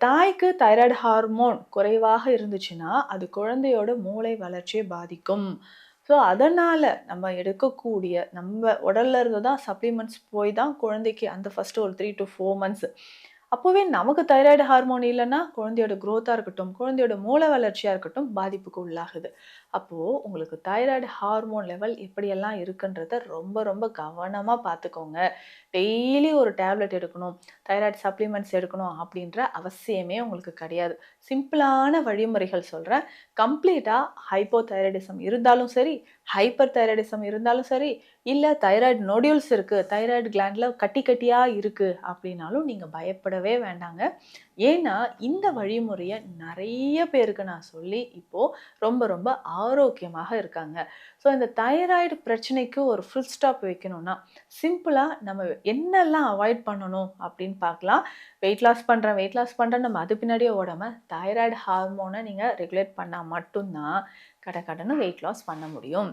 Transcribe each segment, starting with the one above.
தாய்க்கு thyroid hormone குறைவாக இருந்துச்சுன்னா, அது குழந்தையோட மூளை வளர்ச்சியை பாதிக்கும். ஸோ, அதனால நம்ம எடுக்கக்கூடிய நம்ம உடல்ல இருந்து தான் சப்ளிமெண்ட்ஸ் போய் தான் குழந்தைக்கு அந்த ஃபர்ஸ்ட் ஒரு 3 to 4 மந்த்ஸ். அப்பவே நமக்கு தைராய்டு ஹார்மோன் இல்லன்னா, குழந்தையோட குரோத்தா இருக்கட்டும், குழந்தையோட மூளை வளர்ச்சியா இருக்கட்டும் பாதிப்புக்கு உள்ளாகுது. அப்போ உங்களுக்கு தைராய்டு ஹார்மோன் லெவல் எப்படியெல்லாம் இருக்குன்றத ரொம்ப ரொம்ப கவனமா பார்த்துக்கோங்க. டெய்லி ஒரு டேப்லெட் எடுக்கணும், தைராய்டு சப்ளிமெண்ட்ஸ் எடுக்கணும் அப்படின்ற அவசியமே உங்களுக்கு கிடையாது. சிம்பிளான வழிமுறைகள் சொல்றேன். கம்ப்ளீட்டா ஹைப்போதைராய்டிசம் இருந்தாலும் சரி, ஹைப்பர் தைராய்டிசம் இருந்தாலும் சரி, இல்ல தைராய்டு நோடியூல்ஸ் இருக்கு, தைராய்டு கிளாண்ட்ல கட்டி கட்டியா இருக்கு அப்படின்னாலும் நீங்க பயப்படவே வேண்டாங்க. ஏன்னா, இந்த வழிமுறைய நெறைய பேருக்கு நான் சொல்லி இப்போ ரொம்ப ரொம்ப ஆரோக்கியமாக இருக்காங்க. ஸோ இந்த தைராய்டு பிரச்சனைக்கு ஒரு ஃபுல் ஸ்டாப் வைக்கணும்னா, சிம்பிளா நம்ம என்னெல்லாம் அவாய்ட் பண்ணணும் அப்படின்னு பார்க்கலாம். வெயிட் லாஸ் பண்றேன்னு நம்ம அது பின்னாடியே ஓடாம, தைராய்டு ஹார்மோன நீங்க ரெகுலேட் பண்ணா மட்டும் தான் கடகடன்னு வெயிட் லாஸ் பண்ண முடியும்.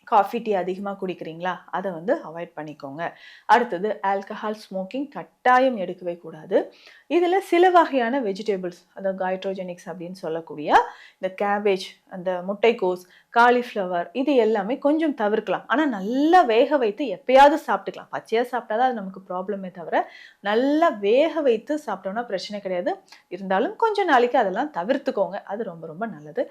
காஃபி, டீ அதிகமா குடிக்கிறீங்களா? அத வந்து அவாய்ட் பண்ணிக்கோங்க. அடுத்தது ஆல்கஹால், ஸ்மோக்கிங் கட்டாயம் எடுக்கவே கூடாது. இதுல சில வகையான வெஜிடபிள்ஸ், அதாவது கய்ட்ரோஜெனிக்ஸ் அப்படின்னு சொல்லக்கூடிய இந்த கேபேஜ், அந்த முட்டைக்கோஸ், காலிஃப்ளவர் இது எல்லாமே கொஞ்சம் தவிர்க்கலாம். ஆனா நல்லா வேக வைத்து எப்பயாவது சாப்பிட்டுக்கலாம். பச்சையா சாப்பிட்டா தான் அது நமக்கு ப்ராப்ளமே தவிர, நல்லா வேக வைத்து சாப்பிட்டோம்னா பிரச்சனை கிடையாது. இருந்தாலும் கொஞ்ச நாளைக்கு அதெல்லாம் தவிர்த்துக்கோங்க. அது ரொம்ப ரொம்ப நல்லது.